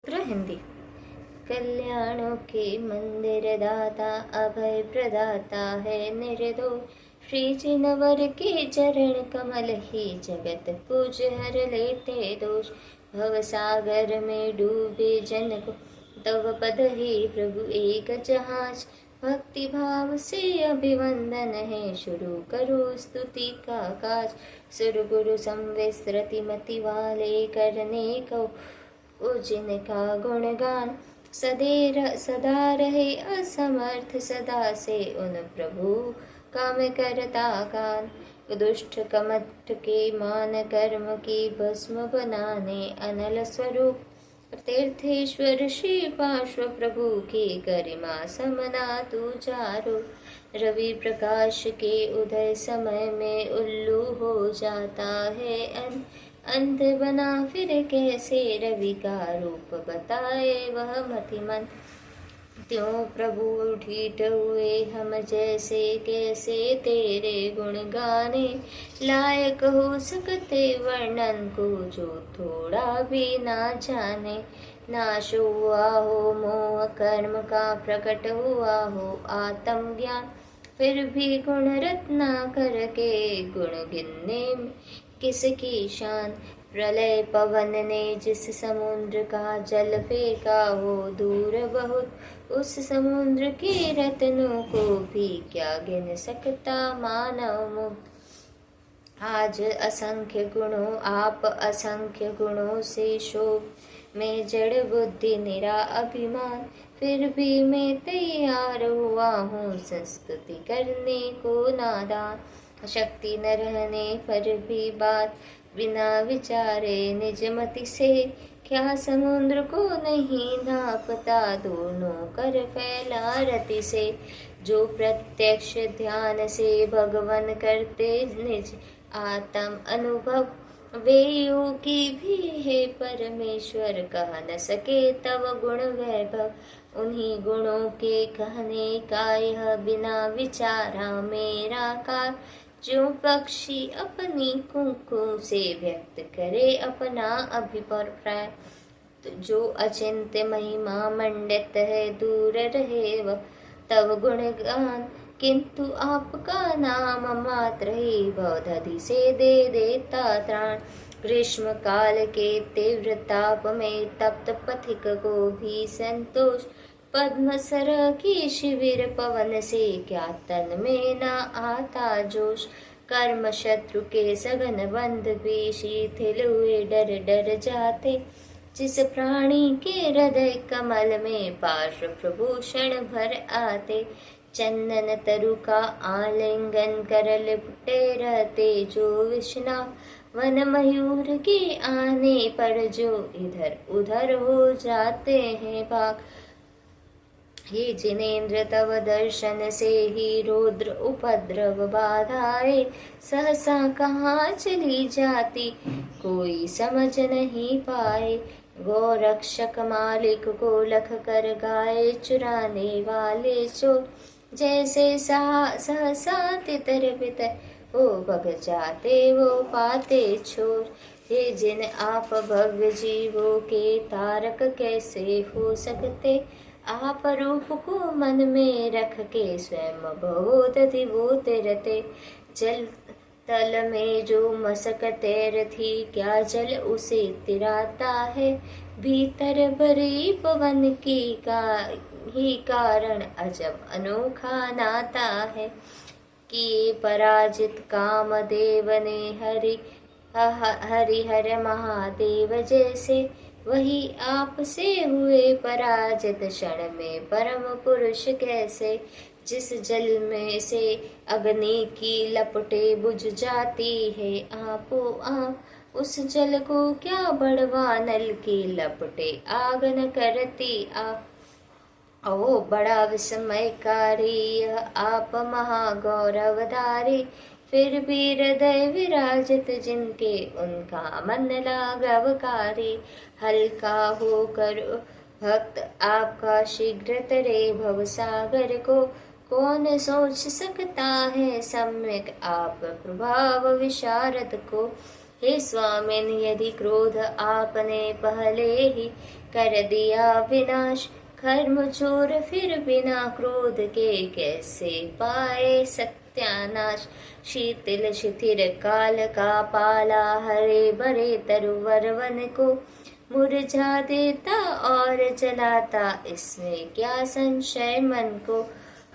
हिंदी। कल्याणों के मंदिर दाता अभय प्रदाता है निर्दोष। श्री जिनवर के चरण कमल ही जगत पूज हर लेते दोष। भव सागर में डूबे जन को तव पद ही प्रभु एक जहाज। भक्ति भाव से अभिवंदन है शुरू करो स्तुति का काज। सुर गुरु संविस्रति मति वाले करने को जिनका गुणगान सदा रहे असमर्थ सदा से उन प्रभु का मैं करता गान। दुष्ट कमठ के मान कर्म की भस्म बनाने अनल स्वरूप तीर्थेश्वर श्री पार्श्व प्रभु की गरिमा समना तू चारो। रवि प्रकाश के उदय समय में उल्लू हो जाता है अंत बना फिर कैसे रवि का रूप बताए वह मतिमन। त्यों प्रभु ढीठ हुए हम जैसे कैसे तेरे गुण गाने। लायक हो सकते वर्णन को जो थोड़ा भी ना जाने। नाश हुआ हो मोह कर्म का प्रकट हुआ हो आत्म ज्ञान। फिर भी गुण रत्ना करके गुण गिनने में किसकी शान। प्रलय पवन ने जिस समुद्र का जल फेंका हो दूर बहुत। उस समुद्र के रत्नों को भी क्या गिन सकता मानव मुक्त। आज असंख्य गुणों आप असंख्य गुणों से शोभ। मैं जड़ बुद्धि निरा अभिमान फिर भी मैं तैयार हुआ हूँ संस्तुति करने को नादान। शक्ति न रहने पर भी बात बिना विचारे निज मति से। क्या समुद्र को नहीं नापता दोनों कर फैला रति से। जो प्रत्यक्ष ध्यान से भगवन करते निज आत्म अनुभव। वे योगी भी है परमेश्वर कह न सके तव गुण वैभव। उन्हीं गुणों के कहने का यह बिना विचारा मेरा कार। जो पक्षी अपनी कुंकू से व्यक्त करे अपना अभिप्राय। जो अचिंत्य महिमा मंडित है दूर रहे वह तव गुणगान। किंतु आपका नाम मात्र ही बौद्धि से दे देता त्राण। ग्रीष्म काल के तीव्र ताप में तप्त पथिक को भी संतोष। पद्मसर की शिविर पवन से क्या तन में न आता जोश। कर्म शत्रु के सघन बंध भी शिथिल हुए डर डर जाते। जिस प्राणी के हृदय कमल में पार्श्व प्रभु क्षण भर आते। चंदन तरु का आलिंगन कर लिपटे रहते जो विष्णु। वन मयूर के आने पर जो इधर उधर हो जाते हैं भाग। हे जिनेन्द्र तव दर्शन से ही रौद्र उपद्रव बाधाए। सहसा कहाँ चली जाती कोई समझ नहीं पाए। गौरक्षक मालिक को लख कर गाय चुराने वाले चोर। जैसे सहसा तितर बितर वो भग जाते वो पाते छोर। हे जिन आप भव्य जीवों के तारक कैसे हो सकते। आप रूप को मन में रख के स्वयं बहुत वो तिरते। जल तल में जो मसक तैरती क्या जल उसे तिराता है। भीतर भरी पवन की का ही कारण अजब अनोखा नाता है। कि पराजित कामदेव ने हरिहर महादेव जैसे। वही आप से हुए पराजित क्षण में परम पुरुष कैसे। जिस जल में से अग्नि की लपटे बुझ जाती है आपो आप। उस जल को क्या बड़वा नल की लपटे आग न करती आप। ओ बड़ा विस्मयकारी आप महागौरवधारी। फिर भी हृदय विराजित जिनके उनका मन लाघवकारी। हल्का होकर भक्त आपका शीघ्र तरे भव सागर को। कौन सोच सकता है सम्यक आप प्रभाव विशारद को। हे स्वामिन यदि क्रोध आपने पहले ही कर दिया विनाश कर्म चोर, फिर बिना क्रोध के कैसे पाए सत्यानाश। शीतल शिथिर काल का पाला, हरे भरे तरुवर वन को मुरझा देता और जलाता, इसमें क्या संशय मन को।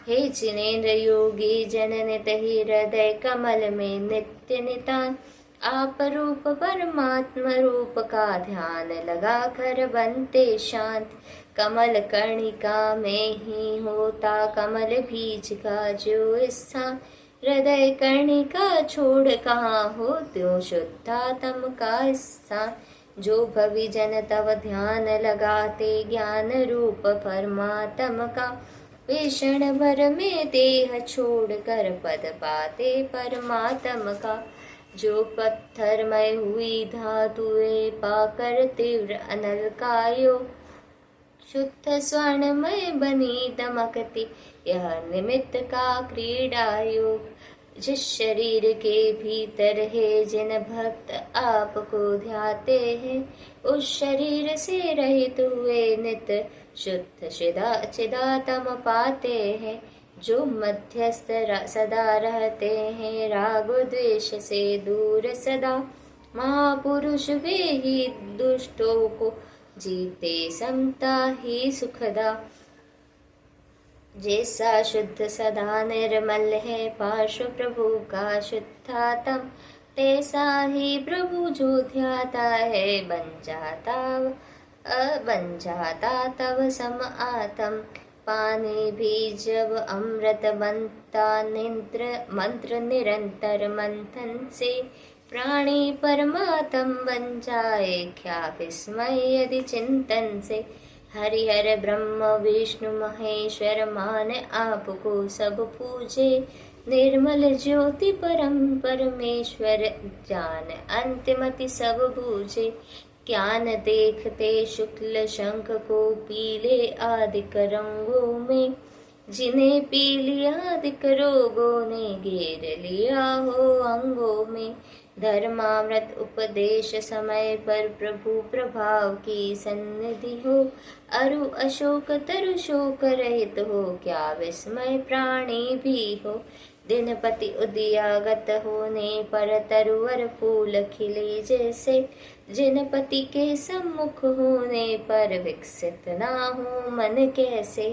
हे जिनेन्द्र योगी जन नित ही हृदय कमल में नित्य नितान, आप रूप परमात्म रूप का ध्यान लगा कर बनते शांत। कमल कर्णिका में ही होता कमल बीज का जो स्थान, हृदय कर्णिका छोड़ कहाँ हो त्यों शुद्धात्म का स्थान। जो भवि जन तव ध्यान लगाते, ज्ञान रूप परमात्म का वे क्षण भर में देह छोड़ कर पद पाते परमात्म का। जो पत्थरमय हुई धातुएं पाकर तीव्र अनल का योग, शुद्ध स्वर्णमय बनी दमकती यह निमित्त का क्रीड़ा योग। जिस शरीर के भीतर है जिन भक्त आपको ध्याते हैं, उस शरीर से रहित हुए नित शुद्ध चिदात्म पाते हैं। जो मध्यस्थ सदा रहते हैं राग द्वेष से दूर सदा, महापुरुष वे ही दुष्टों को जीते समता ही सुखदा। जैसा शुद्ध सदा निर्मल है पार्श्व प्रभु का शुद्धात्म, तैसा ही प्रभु जो ध्याता है बन जाता तव सम आत्म। पानी भी जब अमृत बनता मंत्र निरंतर मंथन से, प्राणी परमात्म बन जाए क्या विस्मय यदि चिंतन से। हरिहर ब्रह्म विष्णु महेश्वर मान आपको सब पूजे, निर्मल ज्योति परम परमेश्वर जान अंतिमति सब बूझे। ज्ञान देखते शुक्ल शंख को पीले आदिक रंगों में, जिन्हें पीली आदिक रोगों ने घेर लिया हो अंगों में। धर्मामृत उपदेश समय पर प्रभु प्रभाव की सन्निधि हो, अरु अशोक तरु शोक रहित हो क्या विस्मय प्राणी भी हो। दिनपति उदयागत होने पर तरुवर फूल खिले जैसे, जिनपति के सम्मुख होने पर विकसित ना हो मन कैसे।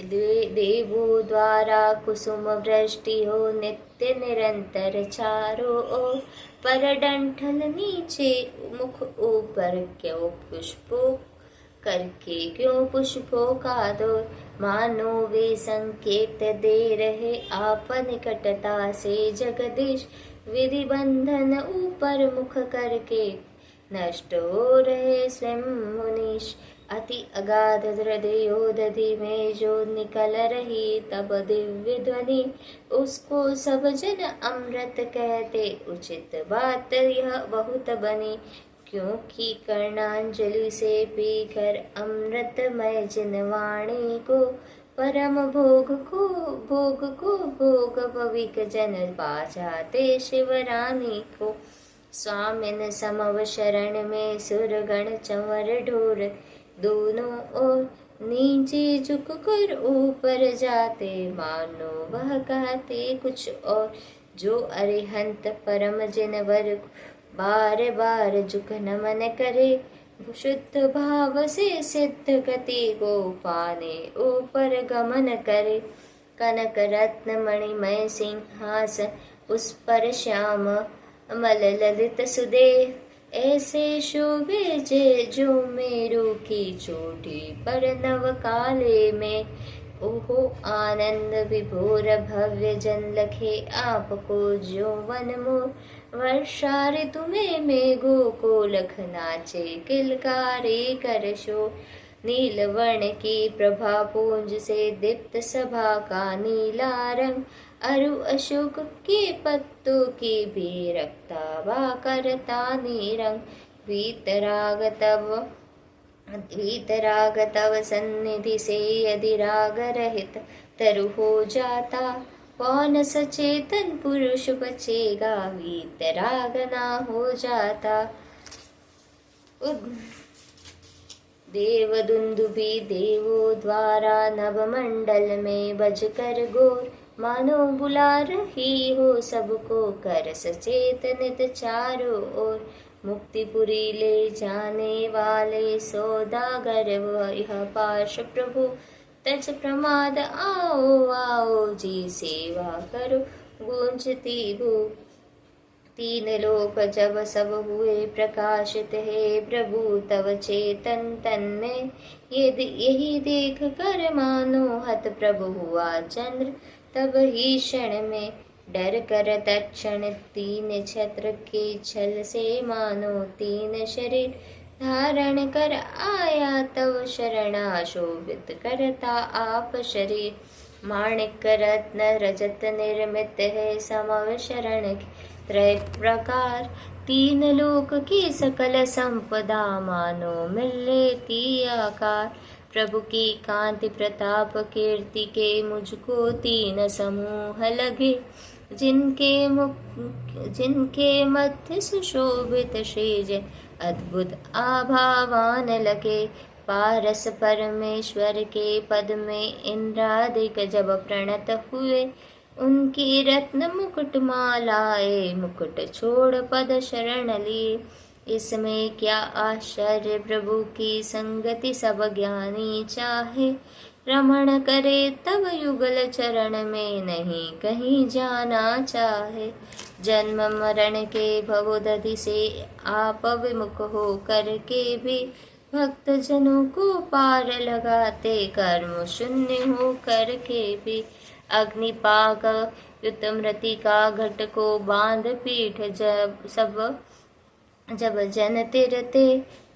देवों द्वारा कुसुम वृष्टि हो नित्य निरंतर चारों ओर, पर डंठल नीचे मुख ऊपर क्यों पुष्पों करके क्यों पुष्पों का दौर। मानो वे संकेत दे रहे आप निकटता से जगदीश, विधि बंधन ऊपर मुख करके नष्ट हो रहे स्वयं मुनीश। अति अगाध हृदयोदधि में जो निकल रही तब दिव्य ध्वनि, उसको सब जन अमृत कहते उचित बात यह बहुत बनी। क्योंकि कर्णांजलि से पीकर अमृतमय जिन वाणी को, परम भोग को भविक जन बाजाते शिवरानी को। स्वामिन समव शरण में सुरगण चंवर ढोर, दोनों ओर नीचे झुक कर ऊपर जाते, मानो वह कहते कुछ और। जो अरिहंत परम जिनवर बार बार झुक नमन करे, शुद्ध भाव से सिद्ध गति को पाने ऊपर गमन करे। कनक रत्न मणिमय सिंहासन उस पर श्याम अमल ललित सुदेव, ऐसे शोभे जो मेरू की चोटी पर नव काले में। ओहो आनंद विभोर भव्य जन लखे आपको जो वन मोर, वर्षा ऋतु में मेघों को लख नाचे किलकारी कर शो। नीलवर्ण की प्रभा पूंज से दीप्त सभा का नीला रंग, अरु अशोक के पत्तों की भी रक्ता करता निरंग। वीतराग तव सन्निधि से यदि राग रहित तरु हो जाता, कौन सचेतन पुरुष बचेगा वीतराग ना हो जाता। देवदुन्दुभि देवो द्वारा नवमंडल में बजकर गोर, मानो बुला रही हो सबको कर सचेत नित चारों ओर। मुक्तिपुरी ले जाने वाले सौदागर यह पाश प्रभु, तज प्रमाद आओ आओ जी सेवा करो गूंजती भू। तीन लोक जब सब हुए प्रकाशित, हे प्रभु तव चेतन तन में, यही देख कर मानो हत प्रभु हुआ चंद्र। तब ही क्षण में डर कर तत्क्षण तीन छत्र के छल से मानो तीन शरीर धारण कर आया तव शरणा शोभित करता आप शरीर। माणिक रत्न रजत निर्मित है समव शरण त्रय प्रकार, तीन लोक की सकल संपदा मानो मिले ती आकार। प्रभु की कांति प्रताप कीर्ति के मुझको तीन समूह लगे, जिनके मध्य सुशोभित श्रीज अद्भुत आभावान लगे। पारस परमेश्वर के पद में इंद्रादिक जब प्रणत हुए, उनकी रत्न मुकुट मालाए मुकुट छोड़ पद शरण लिए। इसमें क्या आश्चर्य प्रभु की संगति सब ज्ञानी चाहे, रमण करे तब युगल चरण में नहीं कहीं जाना चाहे। जन्म मरण के भवदधि से आप विमुख हो करके भी, भक्त जनों को पार लगाते कर्म शून्य हो करके भी। अग्निपाक युत मृतिका घट को बांध पीठ जब जन तिरते,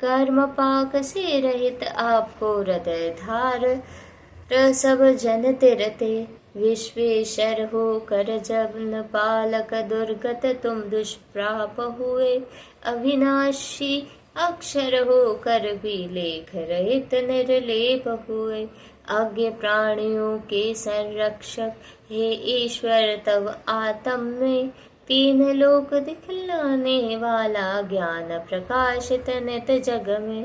कर्म पाक से रहित आपको हृदय धार सब जन तिरते। विश्वेश्वर हो कर जब न पालक दुर्गत तुम दुष्प्राप हुए, अविनाशी अक्षर हो कर भी लेख रहित निर्लेप हुए। अज्ञ प्राणियों के संरक्षक हे ईश्वर तव आत्म में, तीन लोक दिखलाने वाला ज्ञान प्रकाशित नित जग में।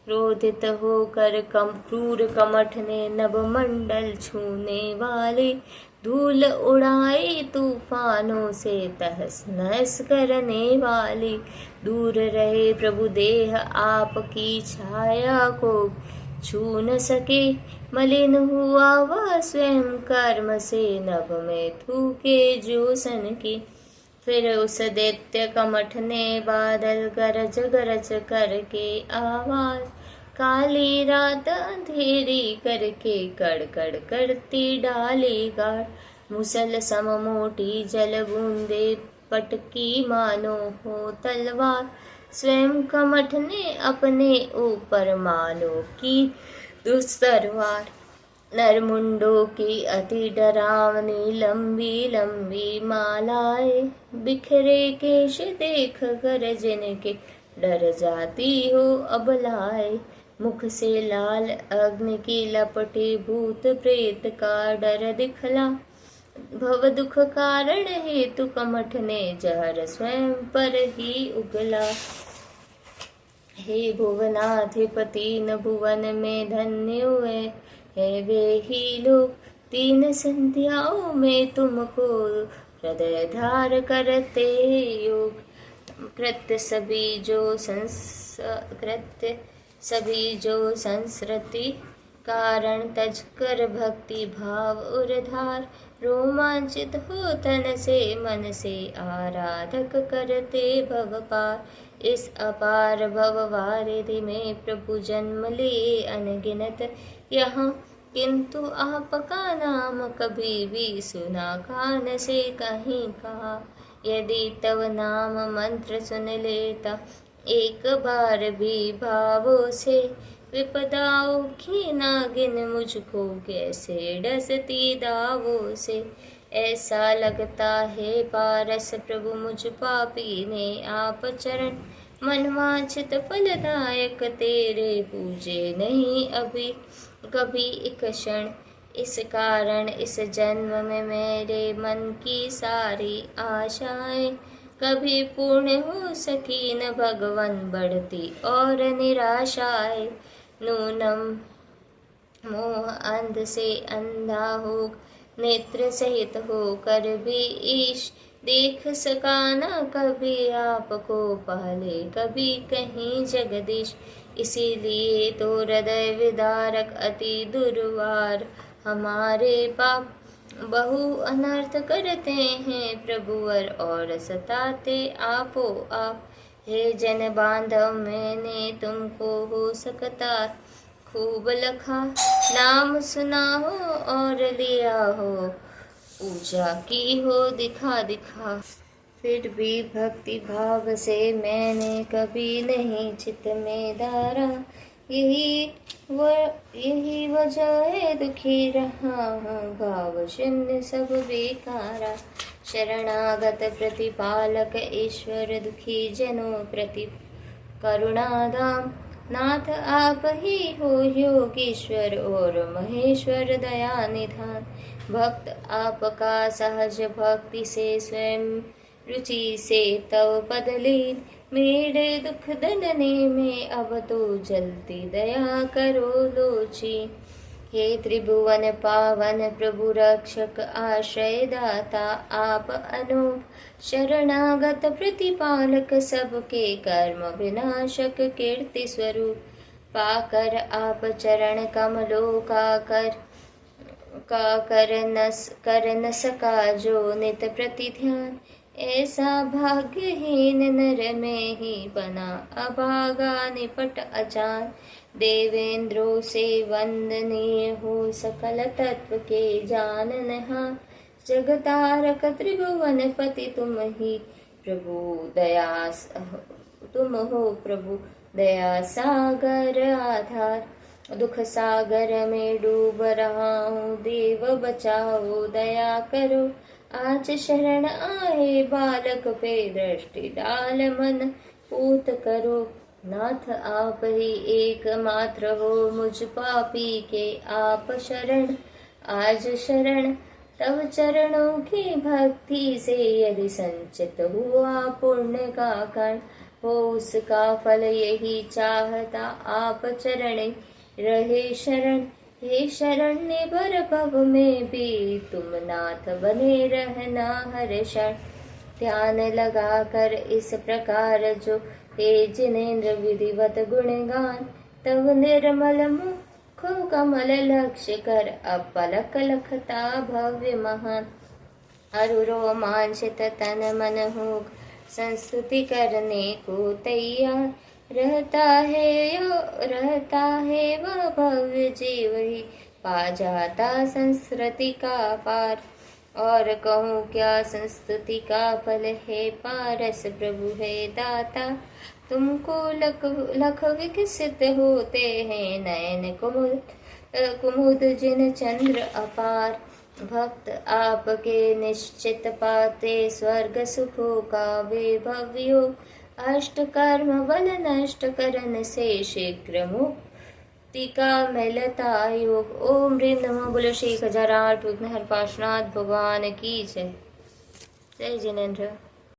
क्रोधित होकर क्रूर कमठ ने नभ मंडल छूने वाले, धूल उड़ाए तूफानों से तहस नहस करने वाले। दूर रहे प्रभु देह आपकी छाया को छू न सके, मलिन हुआ वह स्वयं कर्म से नभ में थूके जो सन की। फिर उस दैत्य कमठ ने बादल गरज गरज करके आवाज, काली रात अंधेरी करके कड़ कड़ करती डाली गाढ़। मुसल सम मोटी जल बूंदे पटकी मानो हो तलवार, स्वयं कमठ ने अपने ऊपर मानो की दुस्तरवार। नरमुंडों की अति डरावनी लंबी लंबी मालाएं, बिखरे केश देख कर जिनके डर जाती हो अबलाए। मुख से लाल अग्नि की लपटे भूत प्रेत का डर दिखला, भव दुख कारण हेतु कमठ ने जहर स्वयं पर ही उगला। हे भुवनाधिपति न भुवन में धन्य हुए है वे ही लोग, तीन संध्याओं में तुमको हृदय धार करते योग। कृत्य सभी जो संस्कृति कारण तज कर भक्ति भाव उर्धार। रोमांचित हो तन से मन से आराधक करते भव पार। इस अपार भव वारिधि में प्रभु जन्म लिए अनगिनत यहाँ, किंतु आपका नाम कभी भी सुना कान से कहीं कहा। यदि तव नाम मंत्र सुन लेता एक बार भी भावों से, विपदाओं की नागिन मुझको कैसे डसती दावों से। ऐसा लगता है पारस प्रभु मुझ पापी ने आप चरण, मनवांछित फलदायक तेरे पूजे नहीं अभी कभी एक क्षण। इस कारण इस जन्म में मेरे मन की सारी आशाएं कभी पूर्ण हो सकी न भगवन, बढ़ती और निराशाएं। नूनम मोह अंध से अंधा हो, नेत्र सहित हो कर भी ईश देख सका न कभी आपको पहले, कभी कहीं जगदीश। इसीलिए तो हृदय विदारक अति दुर्वार, हमारे पाप बहु अनर्थ करते हैं प्रभुवर, और सताते आपो आप। हे जन बांधव मैंने तुमको हो सकता खूब लखा, नाम सुना हो और लिया हो, पूजा की हो दिखा दिखा। फिर भी भक्ति भाव से मैंने कभी नहीं चित में धारा, यही वजह है दुखी रहा हूँ, भाव शून्य सब बेकारा। शरणागत प्रतिपालक ईश्वर, दुखी जनों प्रति करुणाधाम। नाथ आप ही हो योगीश्वर और महेश्वर दया निधान। भक्त आपका सहज भक्ति से स्वयं रुचि से तव पद लीन, मेरे दुख दलने में अब तो जल्दी दया करो लोची। हे त्रिभुवन पावन प्रभु रक्षक आश्रय दाता आप अनूप, शरणागत प्रतिपालक सबके कर्म विनाशक कीर्ति स्वरूप। पाकर आप चरण कमलों का कर न सका जो नित प्रति ध्यान, ऐसा भाग्यहीन नर में ही बना अभागा निपट अचान। देवेंद्रों से वंदनीय हो सकल तत्व के जाननहार, जगतारक त्रिभुवन पति तुम ही प्रभु दया, तुम हो प्रभु दया सागर आधार। दुख सागर में डूब रहा हूँ देव बचाओ दया करो, आज शरण आए बालक पे दृष्टि डाल मन पूत करो। नाथ आप ही एकमात्र हो मुझ पापी के आप शरण, आज शरण तब चरणों की भक्ति से यदि संचित हुआ पुण्य का कण, हो उसका फल यही चाहता आप चरण रहे शरण। हे शरण्य भर भव में भी तुम नाथ बने रहना हर क्षण। ध्यान लगा कर इस प्रकार जो हे जिनेन्द्र विधिवत गुणगान, तब निर्मल मुख कमल लक्ष्य कर अब पलक लखता भव्य महान। अरु रोमांचित तन मन हो संस्तुति करने को तैयार, रहता है वह भव्य जीव ही पा जाता संस्कृति का पार। और कहूँ क्या संस्तुति का फल है पारस प्रभु है दाता, तुमको लख विकसित होते हैं नयन कुमुद जिन चंद्र अपार। भक्त आपके निश्चित पाते स्वर्ग सुखों का वैभव, अष्ट कर्म बल नष्ट करन से शीघ्र मुक्ति का मिलता योग। ओम ह्रीं नमः बोलो श्री गजानन विघ्नहर पार्श्वनाथ भगवान की जय। जय जिनेन्द्र।